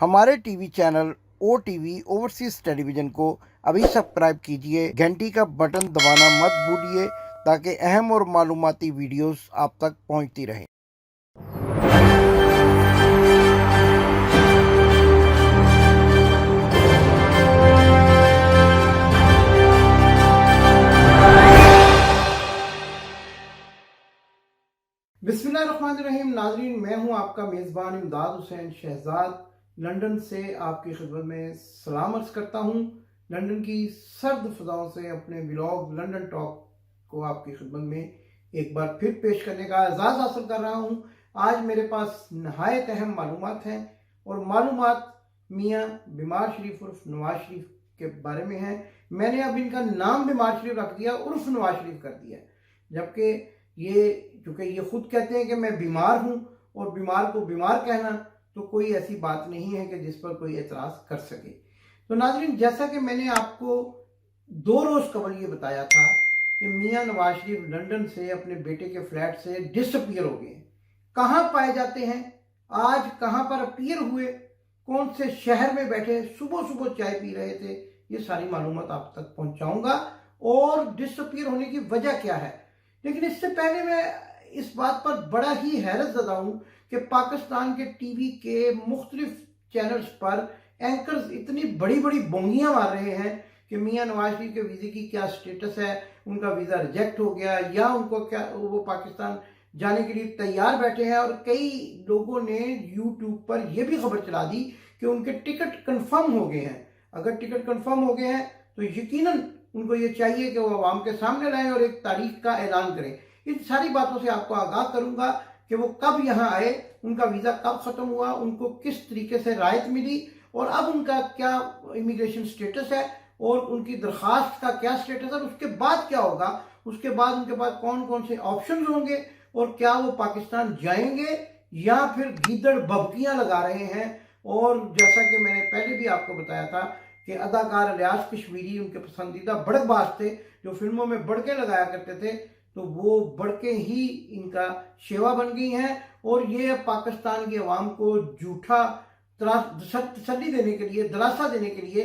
हमारे TV channel OTV overseas television को अभी सब्सक्राइब कीजिए। घंटी का बटन दबाना मत भूलिए ताकि अहम और मालूमाती वीडियोस आप तक पहुंचती रहें। बिस्मिल्लाहिर्रहमानिर्रहीम। नाजरीन, मैं हूं आपका मेज़बान इमदाद हुसैन शहजाद लंदन से आपकी खिदमत में सलाम अर्ज़ करता हूं। लंदन की सर्द फ़ज़ाओं से अपने व्लॉग लंदन टॉक को आपकी खिदमत में एक बार फिर पेश करने का एजाज़ हासिल कर रहा हूं। आज मेरे पास नहायत अहम मालूमात हैं और मालूमात मियाँ बीमार शरीफ उर्फ नवाज शरीफ के बारे में हैं। मैंने अब इनका नाम बीमार शरीफ रख दिया, उर्फ नवाज शरीफ कर दिया, जबकि चूँकि ये खुद कहते हैं कि मैं बीमार हूँ और बीमार को बीमार कहना तो कोई ऐसी बात नहीं है कि जिस पर कोई एतराज़ कर सके। तो नाज़रीन, जैसा कि मैंने आपको 2 रोज़ कबल ये बताया था कि मियाँ नवाज शरीफ लंदन से अपने बेटे के फ्लैट से डिसअपीयर हो गए। कहाँ पाए जाते हैं, आज कहाँ पर अपीयर हुए, कौन से शहर में बैठे, सुबह सुबह चाय पी रहे थे, ये सारी मालूमात आप तक पहुँचाऊँगा और डिसअपीयर होने की वजह क्या है। लेकिन इससे पहले मैं इस बात पर बड़ा ही हैरत ज़दा हूँ कि पाकिस्तान के टीवी के मुख्तलिफ चैनल्स पर एंकर्स इतनी बड़ी बड़ी बोंगियाँ मार रहे हैं कि मियाँ नवाज शरीफ के वीज़े की क्या स्टेटस है, उनका वीज़ा रिजेक्ट हो गया या उनको क्या वो पाकिस्तान जाने के लिए तैयार बैठे हैं। और कई लोगों ने यूट्यूब पर यह भी खबर चला दी कि उनके टिकट कन्फर्म हो गए हैं। अगर टिकट कन्फर्म हो गए हैं तो यकीनन उनको ये चाहिए कि वो आवाम के सामने लाएं और एक तारीख का ऐलान करें। इन सारी बातों से आपको आगाह करूंगा कि वो कब यहाँ आए, उनका वीज़ा कब ख़त्म हुआ, उनको किस तरीके से राहत मिली और अब उनका क्या इमिग्रेशन स्टेटस है और उनकी दरख्वास्त का क्या स्टेटस है, उसके बाद क्या होगा, उसके बाद उनके पास कौन कौन से ऑप्शन होंगे और क्या वो पाकिस्तान जाएंगे या फिर गीदड़ बबकियाँ लगा रहे हैं। और जैसा कि मैंने पहले भी आपको बताया था कि अदाकार इलियास कश्मीरी उनके पसंदीदा बड़कबाज थे, जो फिल्मों में बड़के लगाया करते थे, तो वो बड़के ही इनका शेवा बन गई हैं और ये पाकिस्तान की आवाम को झूठा तसल्ली देने के लिए, दिलासा देने के लिए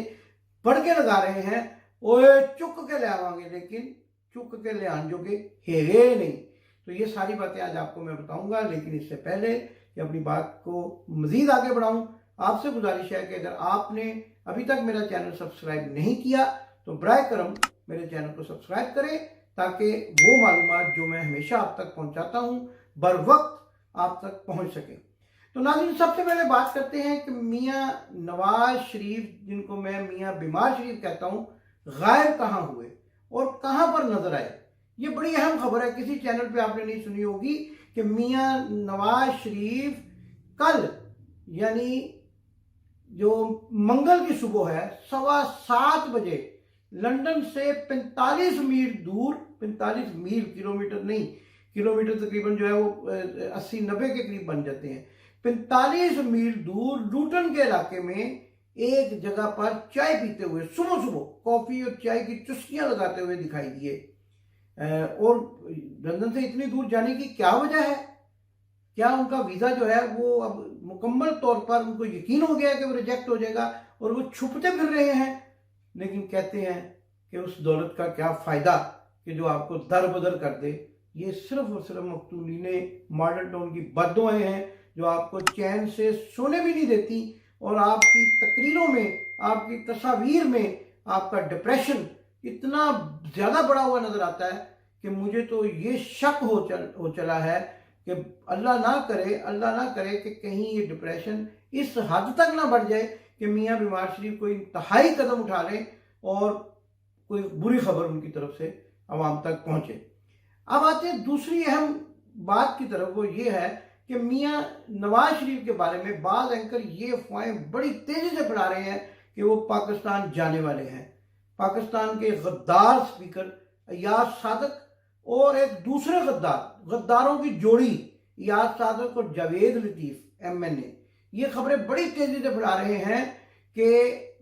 बड़के लगा रहे हैं। ओए चुक के ले आवांगे, लेकिन चुक के ले आन जोगे हे नहीं। तो ये सारी बातें आज आपको मैं बताऊंगा, लेकिन इससे पहले कि अपनी बात को मजीद आगे बढ़ाऊं, आपसे गुजारिश है कि अगर आपने अभी तक मेरा चैनल सब्सक्राइब नहीं किया तो बराए करम मेरे चैनल को सब्सक्राइब करें ताकि वो मालूमात जो मैं हमेशा आप तक पहुंचाता हूं बर वक्त आप तक पहुंच सके। तो नाज़रीन, सबसे पहले बात करते हैं कि मियाँ नवाज शरीफ, जिनको मैं मियाँ बीमार शरीफ कहता हूं, गायब कहाँ हुए और कहाँ पर नजर आए। ये बड़ी अहम खबर है, किसी चैनल पे आपने नहीं सुनी होगी कि मियाँ नवाज शरीफ कल यानी जो मंगल की सुबह है 7:15 बजे लंदन से 45 मील दूर, 45 मील, किलोमीटर नहीं, किलोमीटर तकरीबन जो है वो 80-90 के करीब बन जाते हैं, 45 मील दूर लूटन के इलाके में एक जगह पर चाय पीते हुए सुबह सुबह कॉफी और चाय की चुस्कियां लगाते हुए दिखाई दिए। और लंदन से इतनी दूर जाने की क्या वजह है? क्या उनका वीज़ा जो है वो अब मुकम्मल तौर पर उनको यकीन हो गया है कि वो रिजेक्ट हो जाएगा और वो छुपते फिर रहे हैं? लेकिन कहते हैं कि उस दौलत का क्या फ़ायदा कि जो आपको दर बदर कर दे। ये सिर्फ और सिर्फ मखतूलीने मॉडर्न टाउन की बद्दुआएं हैं जो आपको चैन से सोने भी नहीं देती और आपकी तकरीरों में, आपकी तस्वीर में आपका डिप्रेशन इतना ज़्यादा बढ़ा हुआ नज़र आता है कि मुझे तो ये शक हो चला है कि अल्लाह ना करे कि कहीं ये डिप्रेशन इस हद तक ना बढ़ जाए कि मियाँ बीमार शरीफ कोई इंतहाई कदम उठा लें और कोई बुरी खबर उनकी तरफ से आवाम तक पहुँचे। अब आते हैं दूसरी अहम बात की तरफ, वो ये है कि मियाँ नवाज शरीफ के बारे में बाज़ एंकर ये अफवाहें बड़ी तेज़ी से फैला रहे हैं कि वो पाकिस्तान जाने वाले हैं। पाकिस्तान के गद्दार स्पीकर अयाज सादक और एक दूसरे गद्दारों की जोड़ी अयाज सादक और जावेद लतीफ़ MNA, ये खबरें बड़ी तेज़ी से फैला रहे हैं कि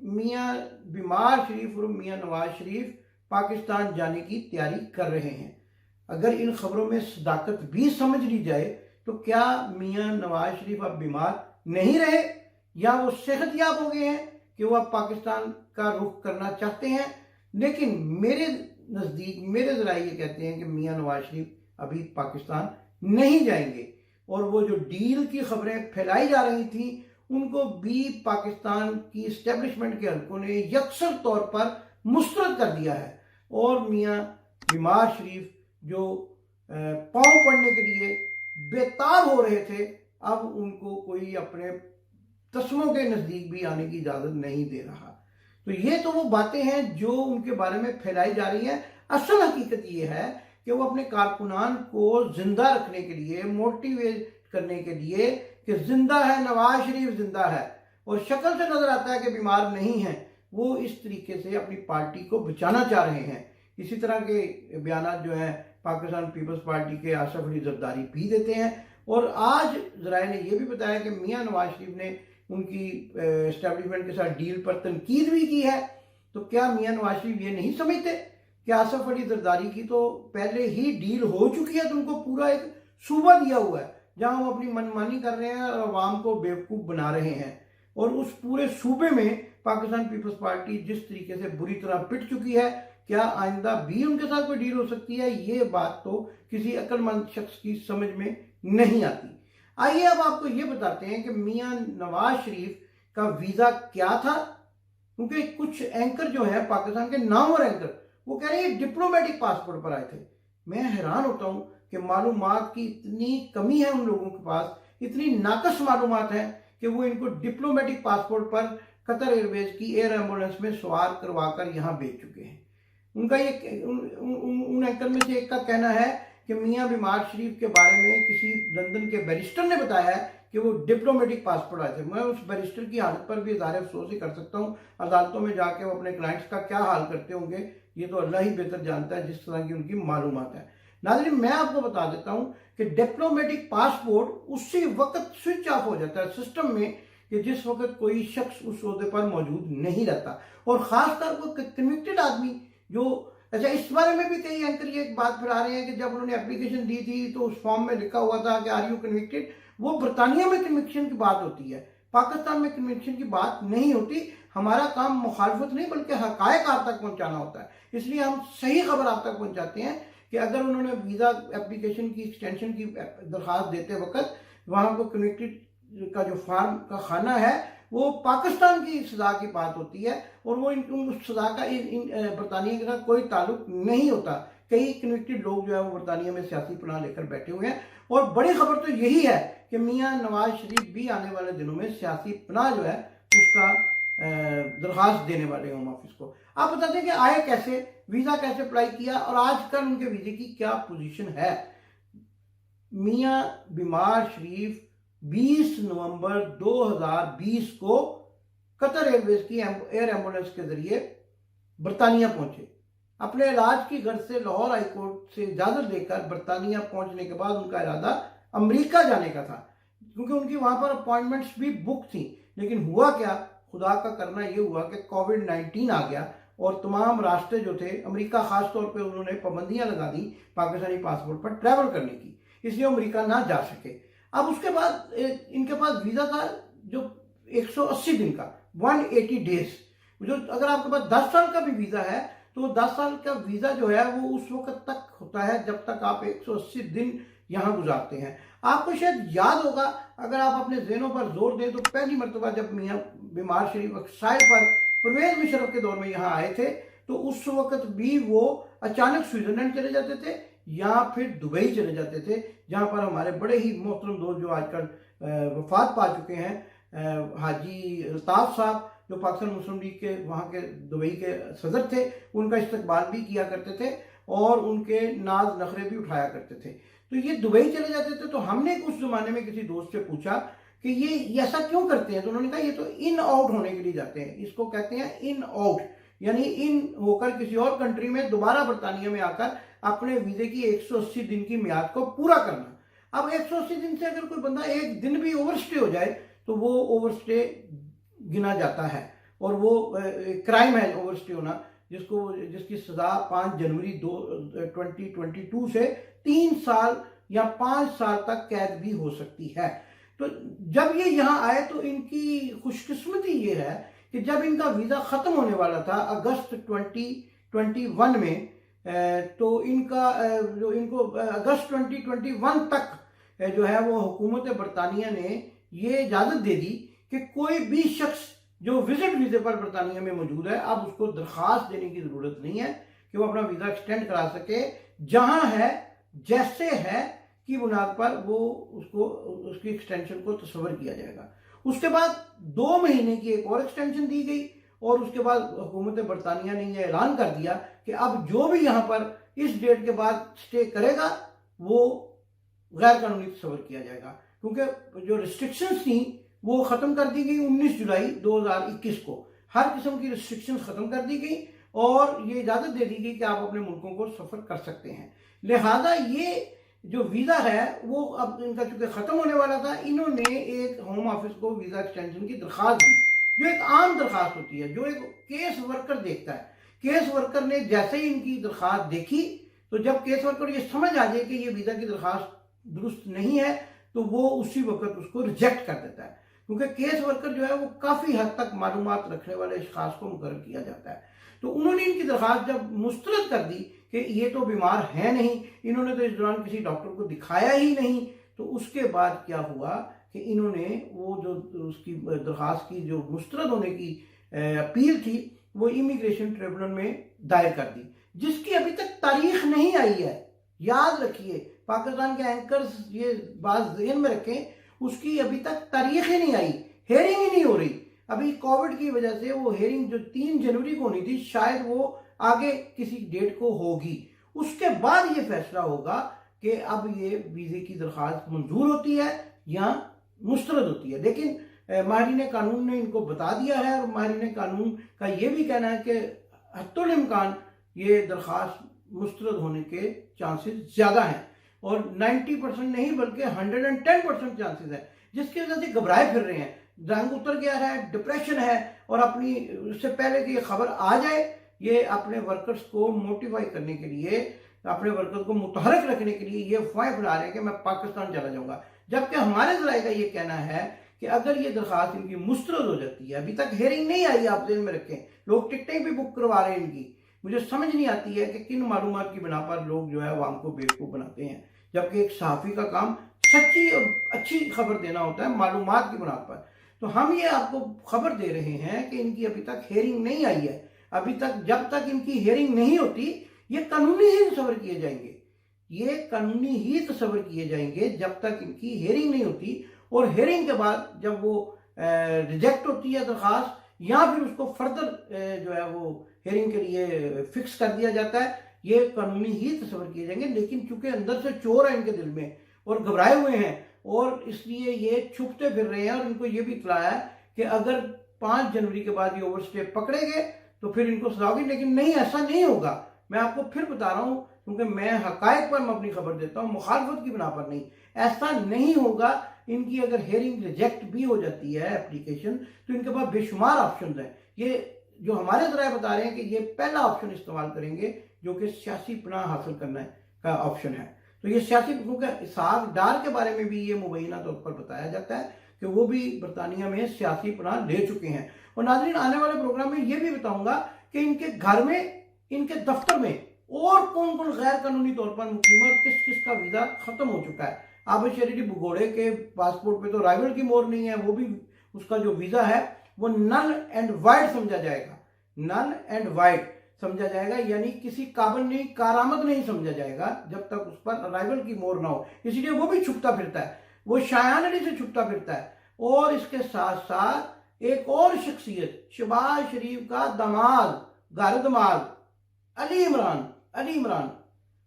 मियाँ बीमार शरीफ और मियाँ नवाज शरीफ पाकिस्तान जाने की तैयारी कर रहे हैं। अगर इन खबरों में सदाकत भी समझ ली जाए तो क्या मियाँ नवाज शरीफ अब बीमार नहीं रहे? या वो सेहतयाब हो गए हैं कि वो अब पाकिस्तान का रुख करना चाहते हैं। लेकिन मेरे नज़दीक मेरे ज़राए ये कहते हैं कि मियां नवाज शरीफ अभी पाकिस्तान नहीं जाएंगे, और वो जो डील की खबरें फैलाई जा रही थी उनको भी पाकिस्तान की इस्टेब्लिशमेंट के हल्कों ने यकसर तौर पर मुस्तरद कर दिया है। और मियां बीमार शरीफ जो पांव पड़ने के लिए बेताब हो रहे थे, अब उनको कोई अपने तस्मों के नज़दीक भी आने की इजाज़त नहीं दे रहा। तो ये तो वो बातें हैं जो उनके बारे में फैलाई जा रही हैं। असल हकीकत ये है कि वो अपने कारकुनान को जिंदा रखने के लिए, मोटिवेट करने के लिए कि जिंदा है, नवाज शरीफ जिंदा है, और शक्ल से नजर आता है कि बीमार नहीं है, वो इस तरीके से अपनी पार्टी को बचाना चाह रहे हैं। इसी तरह के बयान जो हैं पाकिस्तान पीपल्स पार्टी के आसफ अली जरदारी भी देते हैं। और आज जराए ने यह भी बताया कि मियां नवाज शरीफ ने उनकी एस्टेब्लिशमेंट के साथ डील पर तनकीद भी की है। तो क्या मियां नवाज शरीफ ये नहीं समझते कि आसफ अली जरदारी की तो पहले ही डील हो चुकी है, तो उनको पूरा एक सूबा दिया हुआ है जहां वो अपनी मनमानी कर रहे हैं और अवाम को बेवकूफ़ बना रहे हैं। और उस पूरे सूबे में पाकिस्तान पीपल्स पार्टी जिस तरीके से बुरी तरह पिट चुकी है, क्या आइंदा भी उनके साथ कोई डील हो सकती है, ये बात तो किसी अक्लमंद शख्स की समझ में नहीं आती। आइए अब आपको ये बताते हैं कि मियां नवाज शरीफ का वीज़ा क्या था, क्योंकि कुछ एंकर जो है पाकिस्तान के नामवर एंकर वो कह रहे हैं डिप्लोमेटिक पासपोर्ट पर आए थे। मैं हैरान होता हूं कि मालूमात की इतनी कमी है उन लोगों के पास, इतनी नाकस मालूमात है कि वो इनको डिप्लोमेटिक पासपोर्ट पर कतर एयरवेज की एयर एम्बुलेंस में सवार करवाकर यहाँ भेज चुके हैं। उनका ये उन एंकर में से एक का कहना है कि मियां बीमार शरीफ के बारे में किसी लंदन के बैरिस्टर ने बताया है कि वो डिप्लोमेटिक पासपोर्ट आए थे। मैं उस बैरिस्टर की हालत पर भी इज़हार अफसोस ही कर सकता हूँ। अदालतों में जाके वो अपने क्लाइंट्स का क्या हाल करते होंगे ये तो अल्लाह ही बेहतर जानता है, जिस तरह की उनकी मालूमात है। नाज़रीन, मैं आपको बता देता हूँ कि डिप्लोमेटिक पासपोर्ट उसी वक्त स्विच ऑफ हो जाता है सिस्टम में कि जिस वक्त कोई शख्स उस ओहदे पर मौजूद नहीं रहता, और ख़ासतौर पर कन्विक्टेड आदमी जो, अच्छा इस बारे में भी कई एंकर ये एक बात फैला रहे हैं कि जब उन्होंने एप्लीकेशन दी थी तो उस फॉर्म में लिखा हुआ था कि आर यू कन्विक्टेड। वो बरतानिया में कन्विक्शन की बात होती है, पाकिस्तान में कन्विक्शन की बात नहीं होती। हमारा काम मुखालफत नहीं बल्कि हकायक आप तक पहुंचाना होता है, इसलिए हम सही खबर आप तक पहुंचाते हैं कि अगर उन्होंने वीज़ा एप्लीकेशन की एक्सटेंशन की दरख्वास्त देते वक्त वहाँ को कन्विक्टेड का जो फार्म का खाना है वो पाकिस्तान की सजा की बात होती है, और वो उस सजा का बरतानिया के साथ कोई ताल्लुक नहीं होता। कई कन्विक्टेड लोग जो है वो बरतानिया में सियासी पनाह लेकर बैठे हुए हैं, और बड़ी खबर तो यही है कि मियां नवाज शरीफ भी आने वाले दिनों में सियासी पनाह जो है उसका दरख्वास्त देने वाले होम ऑफिस को। आप बताते हैं कि आए कैसे, वीज़ा कैसे अप्लाई किया, और आजकल उनके वीज़े की क्या पोजीशन है। मियां बीमार शरीफ 20 नवंबर 2020 को कतर एयरवेज की एयर एम्बुलेंस के जरिए बरतानिया पहुंचे। अपने इलाज की गर्ज से लाहौर हाईकोर्ट से इजाजत लेकर बरतानिया पहुंचने के बाद उनका इरादा अमेरिका जाने का था, क्योंकि उनकी वहां पर अपॉइंटमेंट्स भी बुक थी। लेकिन हुआ क्या, खुदा का करना यह हुआ कि कोविड-19 आ गया और तमाम रास्ते जो थे, अमेरिका खास तौर पे उन्होंने पाबंदियां लगा दी पाकिस्तानी पासपोर्ट पर ट्रैवल करने की, इसलिए अमेरिका ना जा सके। अब उसके बाद इनके पास वीज़ा था जो 180 दिन का, 180 डेज। जो अगर आपके पास 10 साल का भी वीज़ा है तो 10 साल का वीज़ा जो है वो उस वक्त तक होता है जब तक आप 180 दिन यहाँ गुजारते हैं। आपको शायद याद होगा, अगर आप अपने ज़हनों पर जोर दें, तो पहली मरतबा जब मियां बीमार शरीफ एक्साइल पर परवेज मुशर्रफ के दौर में यहाँ आए थे तो उस वक्त भी वो अचानक स्विट्जरलैंड चले जाते थे या फिर दुबई चले जाते थे, जहाँ पर हमारे बड़े ही मोहतरम दोस्त जो आजकल वफात पा चुके हैं, हाजी अल्ताफ साहब जो पाकिस्तान मुस्लिम लीग के वहाँ के दुबई के सदर थे, उनका इस्तकबाल भी किया करते थे और उनके नाज नखरे भी उठाया करते थे। तो ये दुबई चले जाते थे। तो हमने उस जमाने में किसी दोस्त से पूछा कि ये ऐसा क्यों करते हैं, तो उन्होंने कहा ये तो इन आउट होने के लिए जाते हैं, इसको कहते हैं इन आउट, यानी इन होकर किसी और कंट्री में दोबारा बरतानिया में आकर अपने वीजे की 180 दिन की मियाद को पूरा करना। अब 180 दिन से अगर कोई बंदा एक दिन भी ओवरस्टे हो जाए तो वो ओवरस्टे गिना जाता है, और वो क्राइम है ओवरस्टे होना, जिसकी सजा 5 जनवरी 2022 से 3 साल या 5 साल तक कैद भी हो सकती है। तो जब ये यहाँ आए तो इनकी खुशकिस्मती ये है कि जब इनका वीज़ा ख़त्म होने वाला था अगस्त 2021 में, तो इनका जो इनको अगस्त 2021 तक जो है वो हुकूमत बरतानिया ने ये इजाज़त दे दी कि कोई भी शख्स जो विजिट वीज़े पर बरतानिया में मौजूद है अब उसको दरख्वास्त देने की ज़रूरत नहीं है कि वो अपना वीज़ा एक्सटेंड करा सके। जहाँ है जैसे है की बुनियाद पर वो उसको उसकी एक्सटेंशन को तस्वर किया जाएगा। उसके बाद 2 महीने की एक और एक्सटेंशन दी गई और उसके बाद हुकूमत बरतानिया ने यह ऐलान कर दिया कि अब जो भी यहाँ पर इस डेट के बाद स्टे करेगा वो गैर कानूनी तस्वर किया जाएगा, क्योंकि जो रिस्ट्रिक्शंस थी वो ख़त्म कर दी गई 19 जुलाई 2021 को। हर किस्म की रिस्ट्रिक्शंस ख़त्म कर दी गई और ये इजाज़त दे दी गई कि आप अपने मुल्कों को सफ़र कर सकते हैं। लिहाजा ये जो वीज़ा है वो अब इनका चूंकि ख़त्म होने वाला था, इन्होंने एक होम ऑफिस को वीज़ा एक्सटेंशन की दरख्वास्त दी, जो एक आम दरख्वास्त होती है, जो एक केस वर्कर देखता है। केस वर्कर ने जैसे ही इनकी दरख्वास्त देखी तो जब केस वर्कर ये समझ आ जाए कि ये वीज़ा की दरख्वास्त दुरुस्त नहीं है तो वो उसी वक्त उसको रिजेक्ट कर देता है, क्योंकि केस वर्कर जो है वो काफ़ी हद तक मालूमात रखने वाले अशखास को मुकर्रर किया जाता है। तो उन्होंने इनकी दरख्वास्त जब मुस्तरद कर दी कि ये तो बीमार है नहीं, इन्होंने तो इस दौरान किसी डॉक्टर को दिखाया ही नहीं, तो उसके बाद क्या हुआ कि इन्होंने वो जो उसकी दरख्वास्त की जो मुस्तरद होने की अपील थी वो इमिग्रेशन ट्रिब्यूनल में दायर कर दी, जिसकी अभी तक तारीख नहीं आई है। याद रखिए, पाकिस्तान के एंकर्स ये बात ज़हन में रखें, उसकी अभी तक तारीख ही नहीं आई, हेयरिंग ही नहीं हो रही। अभी कोविड की वजह से वो हेयरिंग जो 3 जनवरी को होनी थी शायद वो आगे किसी डेट को होगी। उसके बाद ये फैसला होगा कि अब ये वीज़े की दरख्वास्त मंजूर होती है या मुस्तरद होती है। लेकिन माहिरीन कानून ने इनको बता दिया है और माहिरीन कानून का ये भी कहना है कि हत्तुल इम्कान ये दरख्वास्त मुस्तरद होने के चांसेस ज़्यादा हैं और 90% नहीं बल्कि 110% चांसेस है, जिसकी वजह से घबराए फिर रहे हैं। रंग उतर गया है, डिप्रेशन है और अपनी उससे पहले कि ये खबर आ जाए ये अपने वर्कर्स को मोटिफाई करने के लिए, अपने वर्कर्स को मुतहरक रखने के लिए ये अफवाहें फैला रहे हैं कि मैं पाकिस्तान चला जाऊंगा। जबकि हमारे ज़राए का ये कहना है कि अगर ये दरख्वास्त इनकी मुस्तरद हो जाती है, अभी तक हेयरिंग नहीं आई, आप ध्यान में रखें, लोग टिकटें भी बुक करवा रहे हैं इनकी। मुझे समझ नहीं आती है कि किन मालूमात की बिना पर लोग जो है आवाम को बेवकूफ़ बनाते हैं, जबकि एक सहाफ़ी का काम सच्ची और अच्छी खबर देना होता है मालूमात की बिना पर। तो हम ये आपको खबर दे रहे हैं कि इनकी अभी तक हेयरिंग नहीं आई है। अभी तक जब तक इनकी हेयरिंग नहीं होती ये कानूनी ही तस्वर किए जाएंगे, ये कानूनी ही तस्वर किए जाएंगे जब तक इनकी हेयरिंग नहीं होती। और हेयरिंग के बाद जब वो रिजेक्ट होती है दरख्वास्त या फिर उसको फर्दर जो है वो हेयरिंग के लिए फिक्स कर दिया जाता है, ये कानूनी ही तस्वर किए जाएंगे। लेकिन चूंकि अंदर से चोर है इनके दिल में और घबराए हुए हैं और इसलिए ये छुपते फिर रहे हैं और इनको ये भी इतलाया है कि अगर 5 जनवरी के बाद ये ओवरस्टे पकड़े गए तो फिर इनको सजा होगी। लेकिन नहीं, ऐसा नहीं होगा। मैं आपको फिर बता रहा हूं क्योंकि मैं हकायक पर मैं अपनी खबर देता हूं, मुखालफत की बिना पर नहीं। ऐसा नहीं होगा। इनकी अगर हेयरिंग रिजेक्ट भी हो जाती है एप्लीकेशन तो इनके पास बेशुमार ऑप्शन है। ये जो हमारे ज़राए बता रहे हैं कि ये पहला ऑप्शन इस्तेमाल करेंगे जो कि सियासी पनाह हासिल करने का ऑप्शन है। तो ये सियासी, क्योंकि इसहाक डार के बारे में भी ये मुबैना तौर पर बताया जाता है कि वो भी बरतानिया में सियासी पनाह ले चुके हैं। और नाज़रीन, आने वाले प्रोग्राम में ये भी बताऊंगा कि इनके घर में, इनके दफ्तर में और कौन कौन गैर कानूनी तौर पर मुकीम और किस किस का वीज़ा ख़त्म हो चुका है। आबिद शरीफ भगोड़े के पासपोर्ट पे तो राइवल की मोहर नहीं है, वो भी उसका जो वीज़ा है वो नल एंड वाइड समझा जाएगा, नल एंड वाइड समझा जाएगा, यानी किसी काबिल नहीं, कारामद नहीं समझा जाएगा जब तक उस पर राइवल की मोहर ना हो। इसलिए वो भी छुपता फिरता है, वो शायानगी से छुपता फिरता है। और इसके साथ साथ एक और शख्सियत, शहबाज शरीफ का दामाद, गारदमाद अली इमरान,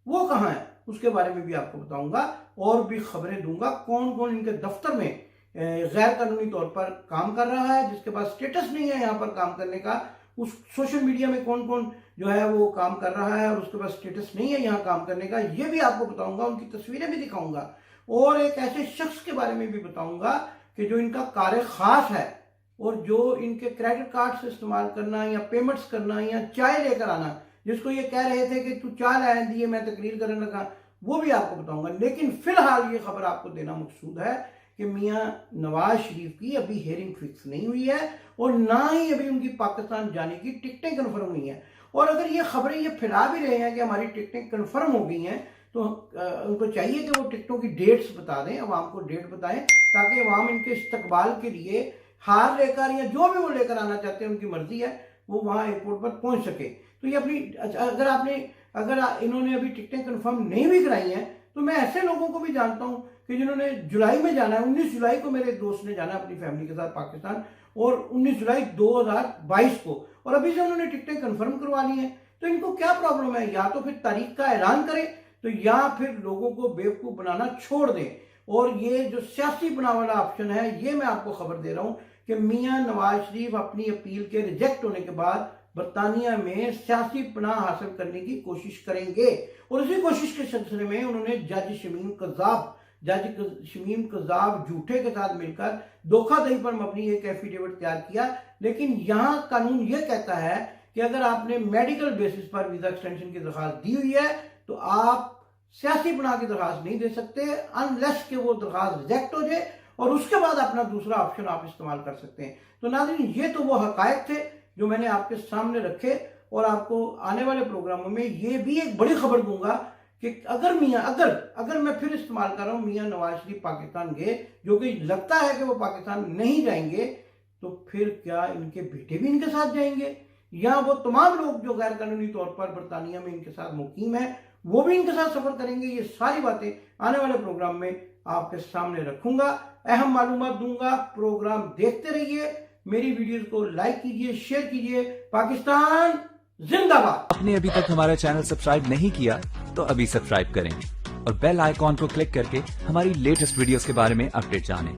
वो कहाँ है उसके बारे में भी आपको बताऊंगा और भी खबरें दूंगा। कौन कौन इनके दफ्तर में गैर कानूनी तौर पर काम कर रहा है, जिसके पास स्टेटस नहीं है यहाँ पर काम करने का, उस सोशल मीडिया में कौन कौन जो है वो काम कर रहा है और उसके पास स्टेटस नहीं है यहाँ काम करने का, ये भी आपको बताऊंगा। उनकी तस्वीरें भी दिखाऊंगा और एक ऐसे शख्स के बारे में भी बताऊंगा कि जो इनका कार्य खास है और जो इनके क्रेडिट कार्ड से इस्तेमाल करना या पेमेंट्स करना या चाय लेकर आना, जिसको ये कह रहे थे कि तू चाय लाए दिए मैं तकरीर करने लगा, वो भी आपको बताऊंगा। लेकिन फिलहाल ये खबर आपको देना मकसूद है कि मियां नवाज शरीफ की अभी हेयरिंग फिक्स नहीं हुई है और ना ही अभी उनकी पाकिस्तान जाने की टिकटें कन्फर्म हुई हैं। और अगर ये खबरें ये फैला भी रहे हैं कि हमारी टिकटें कन्फर्म हो गई हैं, तो उनको चाहिए कि वो टिकटों की डेट्स बता दें, अवाम को डेट बताएं, ताकि अवाम इनके इस्तकबाल के लिए हार लेकर या जो भी वो लेकर आना चाहते हैं, उनकी मर्जी है, वो वहाँ एयरपोर्ट पर पहुँच सके। तो ये अपनी अगर इन्होंने अभी टिकटें कन्फर्म नहीं भी कराई हैं, तो मैं ऐसे लोगों को भी जानता हूँ कि जिन्होंने जुलाई में जाना है, 19 जुलाई को मेरे दोस्त ने जाना है अपनी फैमिली के साथ पाकिस्तान, और 19 जुलाई 2022 को, और अभी से उन्होंने टिकटें कन्फर्म करवा ली हैं। तो इनको क्या प्रॉब्लम है? या तो फिर तारीख का ऐलान करें, तो या फिर लोगों को बेवकूफ़ बनाना छोड़ दें। और ये जो सियासी बनाव वाला ऑप्शन है, ये मैं आपको खबर दे रहा हूँ कि मियां नवाज शरीफ अपनी अपील के रिजेक्ट होने के बाद बरतानिया में सियासी पनाह हासिल करने की कोशिश करेंगे। और उसी कोशिश के सिलसिले में उन्होंने जज शमीम कज़ाब झूठे के साथ मिलकर धोखाधड़ी पर मबनी एक एफिडेविट तैयार किया। लेकिन यहाँ कानून ये कहता है कि अगर आपने मेडिकल बेसिस पर वीजा एक्सटेंशन की दरखास्त दी हुई है, तो आप सियासी पनाह की दरखास्त नहीं दे सकते अनलेस कि वो दरखास्त रिजेक्ट हो जाए, और उसके बाद अपना दूसरा ऑप्शन आप इस्तेमाल कर सकते हैं। तो नाज़रीन, ये तो वो हकायक थे जो मैंने आपके सामने रखे, और आपको आने वाले प्रोग्रामों में ये भी एक बड़ी खबर दूंगा कि अगर मैं फिर इस्तेमाल कर रहा हूँ, मियां नवाज शरीफ पाकिस्तान गए, जो कि लगता है कि वो पाकिस्तान नहीं जाएंगे, तो फिर क्या इनके बेटे भी इनके साथ जाएंगे, या वो तमाम लोग जो गैर कानूनी तौर पर बरतानिया में इनके साथ मुकीम है, वो भी इनके साथ सफर करेंगे? ये सारी बातें आने वाले प्रोग्राम में आपके सामने रखूंगा, अहम मालूमात दूंगा। प्रोग्राम देखते रहिए, मेरी वीडियोस को लाइक कीजिए, शेयर कीजिए। पाकिस्तान जिंदाबाद। आपने अभी तक हमारा चैनल सब्सक्राइब नहीं किया तो अभी सब्सक्राइब करें और बेल आइकॉन को क्लिक करके हमारी लेटेस्ट वीडियोस के बारे में अपडेट जानें।